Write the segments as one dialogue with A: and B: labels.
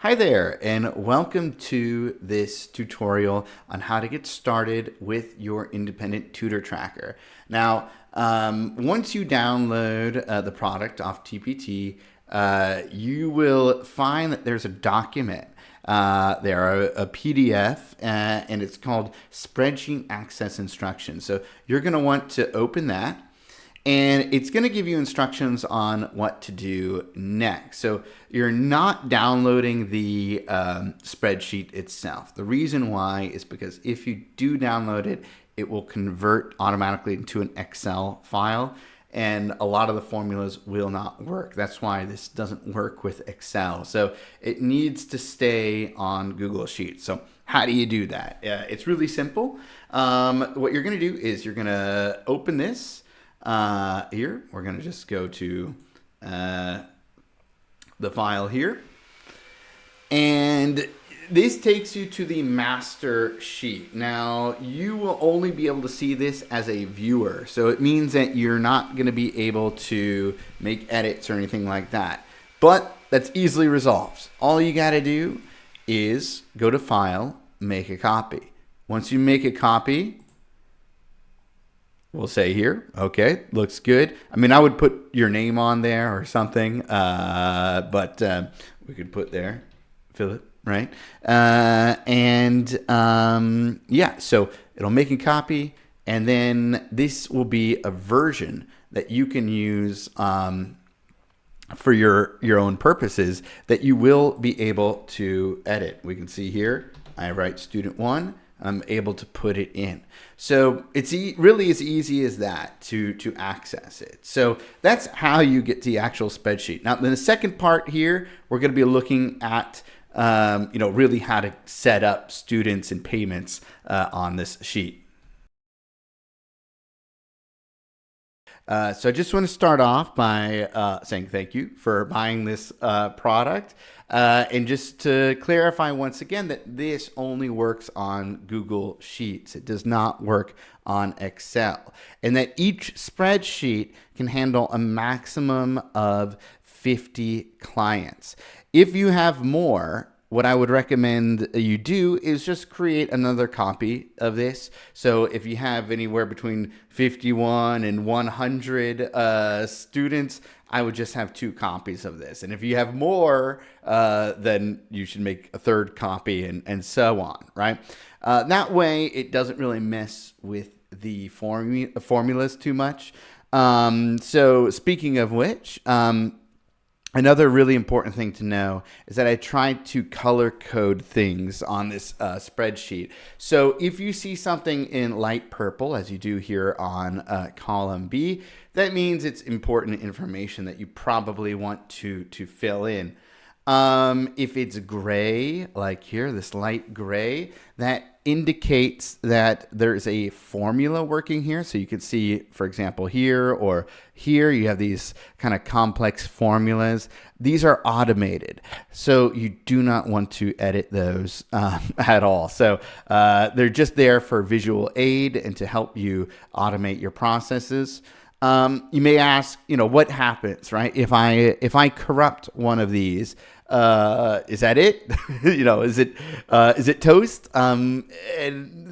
A: Hi there, and welcome to this tutorial on how to get started with your independent tutor tracker. Now, once you download the product off TPT, you will find that there's a document a PDF, and it's called Spreadsheet Access Instructions. So you're going to want to open that. And it's going to give you instructions on what to do next. So you're not downloading the spreadsheet itself. The reason why is because if you do download it, it will convert automatically into an Excel file. And a lot of the formulas will not work. That's why this doesn't work with Excel. So it needs to stay on Google Sheets. So how do you do that? It's really simple. What you're going to do is you're going to open this. Here, we're going to just go to the file here. And this takes you to the master sheet. Now, you will only be able to see this as a viewer. So it means that you're not going to be able to make edits or anything like that. But that's easily resolved. All you got to do is go to File, make a copy. Once you make a copy, we'll say here, okay, looks good. I mean, I would put your name on there or something, but we could put there, Philip, right? Yeah, so it'll make a copy, and then this will be a version that you can use for your own purposes that you will be able to edit. We can see here, I write student 1. I'm able to put it in. So it's really as easy as that to access it. So that's how you get to the actual spreadsheet. Now, in the second part here, we're going to be looking at really how to set up students and payments on this sheet. So I just want to start off by saying thank you for buying this product. And just to clarify once again that this only works on Google Sheets. It does not work on Excel. And that each spreadsheet can handle a maximum of 50 clients. If you have more, what I would recommend you do is just create another copy of this. So if you have anywhere between 51 and 100 students, I would just have 2 copies of this. And if you have more, then you should make a third copy and so on, right? That way, it doesn't really mess with the formulas too much. So speaking of which, another really important thing to know is that I tried to color code things on this spreadsheet. So if you see something in light purple, as you do here on column B, that means it's important information that you probably want to fill in. If it's gray, like here, this light gray, that indicates that there's a formula working here. So you can see, for example, here or here, you have these kind of complex formulas. These are automated, so you do not want to edit those at all. So they're just there for visual aid and to help you automate your processes. You may ask, what happens, right? If I corrupt one of these, is that it? Is it toast? And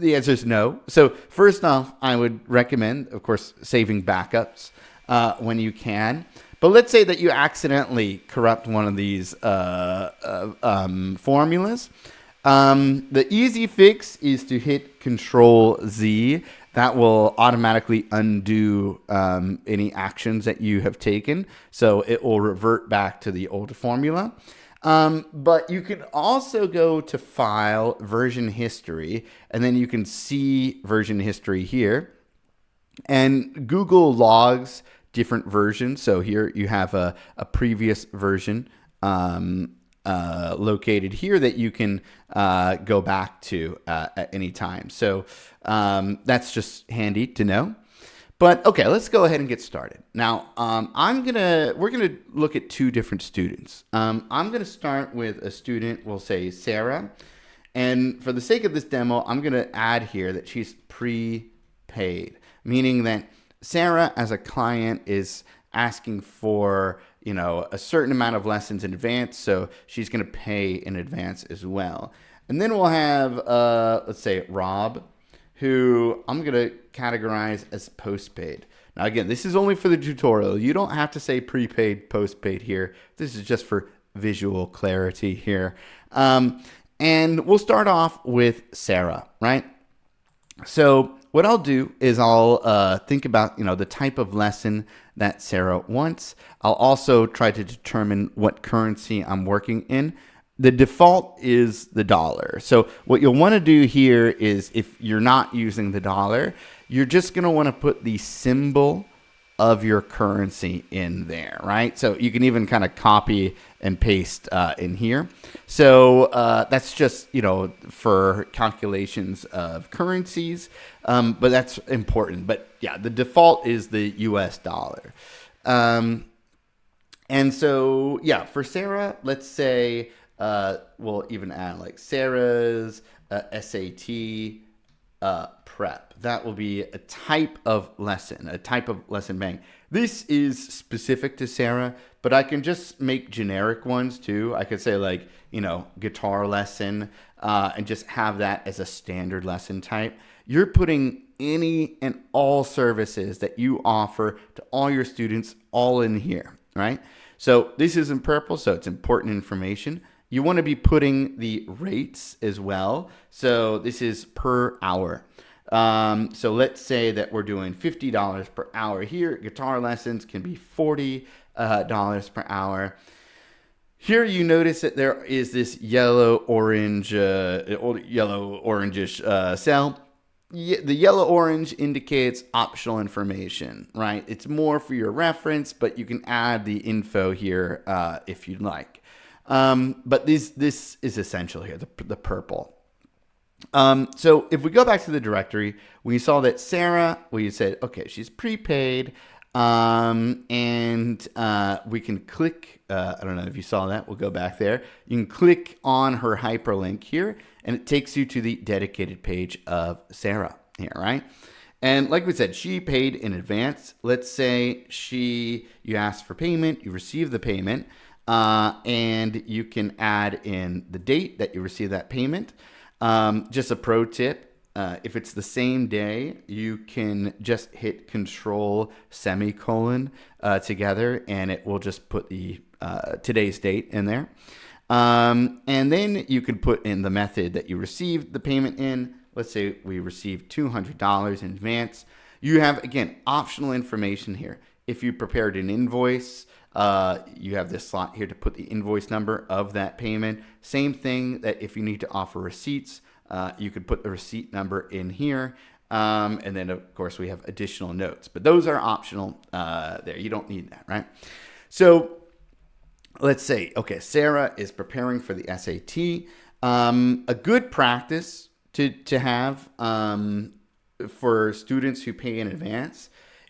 A: the answer is no. So first off, I would recommend, of course, saving backups when you can. But let's say that you accidentally corrupt one of these formulas. The easy fix is to hit Control Z. That will automatically undo any actions that you have taken. So it will revert back to the old formula. But you can also go to File, Version History, and then you can see version history here. And Google logs different versions. So here you have a previous version located here that you can go back to at any time. So that's just handy to know. But okay, let's go ahead and get started. Now, we're gonna look at 2 different students. I'm gonna start with a student, we'll say Sarah. And for the sake of this demo, I'm gonna add here that she's prepaid, meaning that Sarah as a client is asking for a certain amount of lessons in advance, so she's going to pay in advance as well. And then we'll have, let's say, Rob, who I'm going to categorize as postpaid. Now, again, this is only for the tutorial. You don't have to say prepaid, postpaid here. This is just for visual clarity here. And we'll start off with Sarah, right? So what I'll do is I'll think about, the type of lesson that Sarah wants. I'll also try to determine what currency I'm working in. The default is the dollar. So what you'll want to do here is, if you're not using the dollar, you're just going to want to put the symbol of your currency in there, right? So you can even kind of copy and paste in here. So that's just, for calculations of currencies, but that's important. But yeah, the default is the US dollar. And so, yeah, for Sarah, let's say, we'll even add like Sarah's SAT prep. That will be a type of lesson bank. This is specific to Sarah, but I can just make generic ones too. I could say like, guitar lesson, and just have that as a standard lesson type. You're putting any and all services that you offer to all your students all in here, right? So this is in purple, so it's important information. You want to be putting the rates as well. So this is per hour. So let's say that we're doing $50 per hour here. Guitar lessons can be $40 per hour. Here you notice that there is this yellow-orange, yellow-orangish cell. The yellow-orange indicates optional information, right? It's more for your reference, but you can add the info here if you'd like. But this is essential here, the purple. So if we go back to the directory, we saw that Sarah, we said, okay, she's prepaid. And we can click, I don't know if you saw that, we'll go back there. You can click on her hyperlink here, and it takes you to the dedicated page of Sarah here, right? And like we said, she paid in advance. Let's say you asked for payment, you receive the payment, and you can add in the date that you receive that payment. Just a pro tip. If it's the same day, you can just hit Control semicolon together, and it will just put the today's date in there. And then you could put in the method that you received the payment in. Let's say we received $200 in advance. You have, again, optional information here. If you prepared an invoice, you have this slot here to put the invoice number of that payment. Same thing that if you need to offer receipts, you could put the receipt number in here. And then, of course, we have additional notes. But those are optional there. You don't need that, right? So let's say, okay, Sarah is preparing for the SAT. A good practice to have for students who pay in advance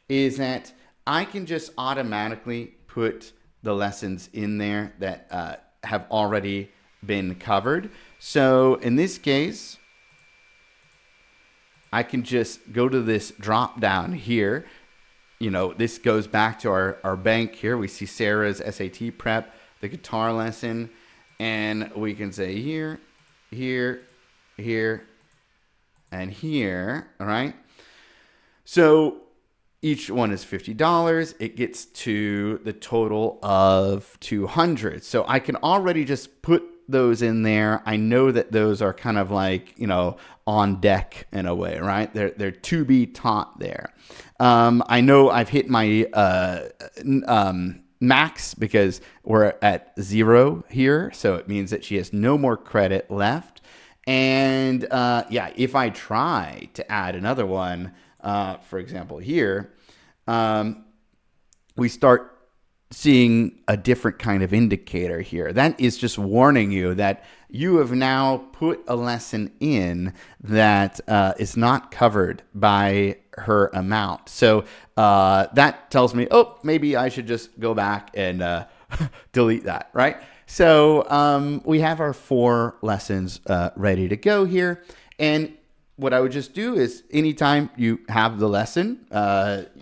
A: is that I can just automatically put the lessons in there that have already been covered. So in this case, I can just go to this drop down here. This goes back to our bank here. We see Sarah's SAT prep, the guitar lesson, and we can say here, here, here, and here, all right? So each one is $50. It gets to the total of $200. So I can already just put those in there. I know that those are kind of like, on deck in a way, right? They're to be taught there. I know I've hit my max because we're at 0 here. So it means that she has no more credit left. And yeah, if I try to add another one, for example, here, we start seeing a different kind of indicator here. That is just warning you that you have now put a lesson in that is not covered by her amount. So that tells me, oh, maybe I should just go back and delete that, right? So we have our 4 lessons ready to go here. And what I would just do is anytime you have the lesson,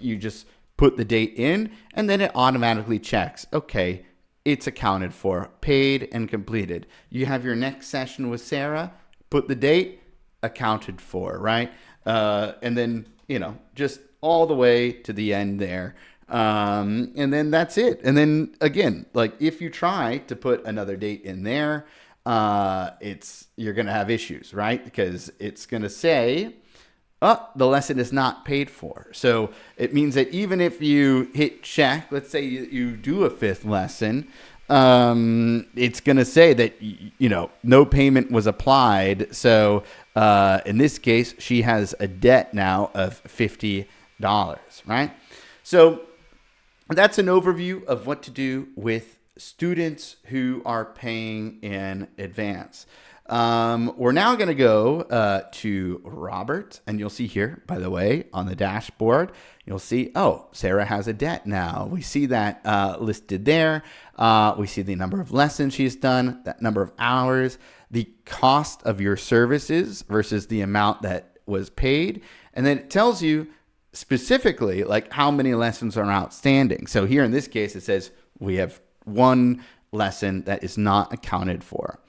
A: you just put the date in, and then it automatically checks, okay, it's accounted for, paid and completed. You have your next session with Sarah, put the date, accounted for, right? And then, just all the way to the end there. And then that's it. And then again, like if you try to put another date in there, you're going to have issues, right? Because it's going to say, oh, the lesson is not paid for. So it means that even if you hit check, let's say you do a 5th lesson, it's going to say that, no payment was applied. So in this case, she has a debt now of $50, right? So that's an overview of what to do with students who are paying in advance. We're now going to go to Robert, and you'll see here, by the way, on the dashboard, you'll see, oh, Sarah has a debt now. We see that listed there. We see the number of lessons she's done, that number of hours, the cost of your services versus the amount that was paid. And then it tells you specifically like how many lessons are outstanding. So here in this case, it says we have 1 lesson that is not accounted for.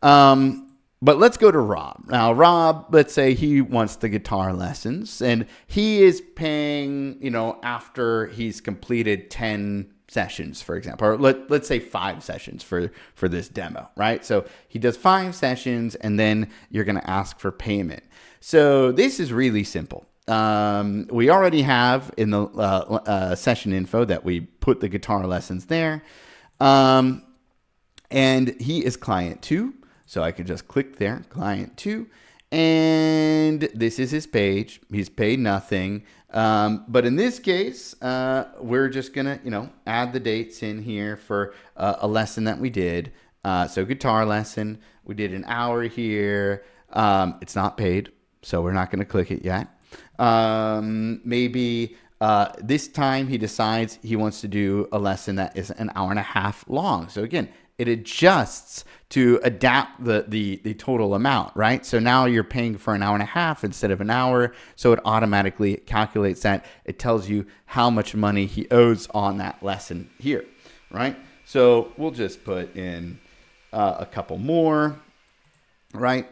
A: But let's go to Rob. Now, Rob, let's say he wants the guitar lessons and he is paying, after he's completed 10 sessions, for example, or let's say 5 sessions for this demo, right? So he does 5 sessions and then you're going to ask for payment. So this is really simple. We already have in the session info that we put the guitar lessons there. And he is client 2. So I could just click there, client 2, and this is his page. He's paid nothing. But in this case, we're just going to, add the dates in here for a lesson that we did. So guitar lesson, we did an hour here. It's not paid, so we're not going to click it yet. Maybe this time he decides he wants to do a lesson that is an hour and a half long. So again, it adjusts to adapt the total amount, right? So now you're paying for an hour and a half instead of an hour. So it automatically calculates that. It tells you how much money he owes on that lesson here, right? So we'll just put in a couple more, right?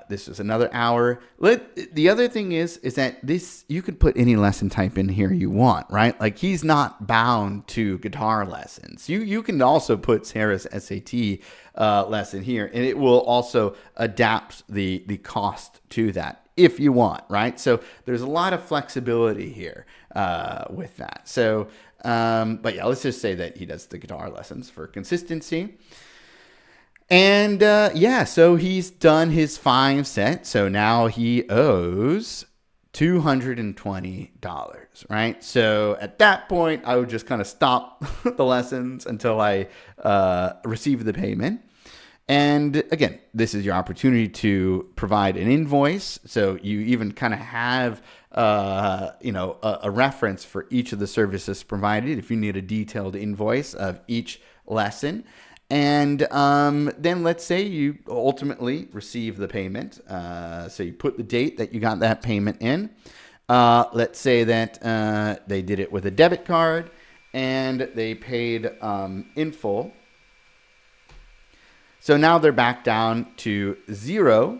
A: This is another hour. The other thing is that you could put any lesson type in here you want, right? Like he's not bound to guitar lessons. You can also put Sarah's SAT lesson here, and it will also adapt the cost to that if you want, right? So there's a lot of flexibility here with that. So, but yeah, let's just say that he does the guitar lessons for consistency. And so he's done his 5 sets. So now he owes $220, right? So at that point, I would just kind of stop the lessons until I receive the payment. And again, this is your opportunity to provide an invoice. So you even kind of have a reference for each of the services provided if you need a detailed invoice of each lesson. And then let's say you ultimately receive the payment. So you put the date that you got that payment in. Let's say that they did it with a debit card and they paid in full. So now they're back down to 0.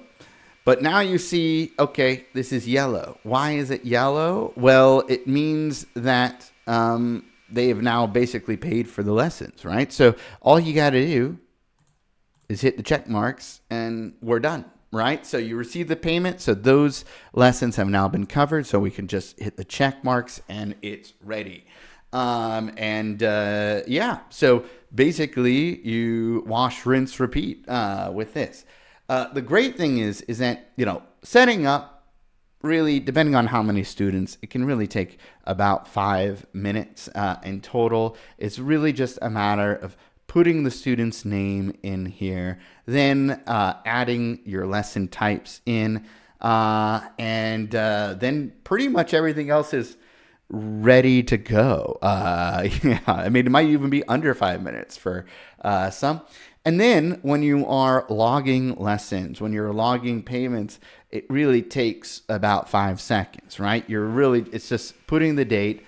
A: But now you see, okay, this is yellow. Why is it yellow? Well, it means that they have now basically paid for the lessons, right? So all you got to do is hit the check marks and we're done, right? So you receive the payment. So those lessons have now been covered. So we can just hit the check marks and it's ready. So basically you wash, rinse, repeat with this. The great thing is that, setting up, really, depending on how many students, it can really take about 5 minutes in total. It's really just a matter of putting the student's name in here, then adding your lesson types in, and then pretty much everything else is ready to go. It might even be under 5 minutes for some. And then when you are logging lessons, when you're logging payments, it really takes about 5 seconds, right? It's just putting the date,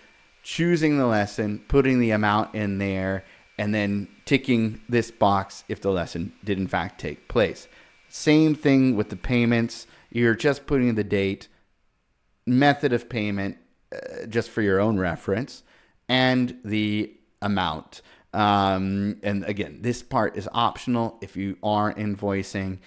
A: choosing the lesson, putting the amount in there, and then ticking this box if the lesson did in fact take place. Same thing with the payments. You're just putting the date, method of payment, just for your own reference, and the amount. And again, this part is optional. If you are invoicing,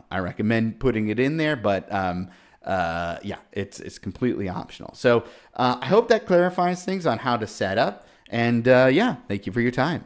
A: I recommend putting it in there, but yeah, it's completely optional. So I hope that clarifies things on how to set up. And yeah, thank you for your time.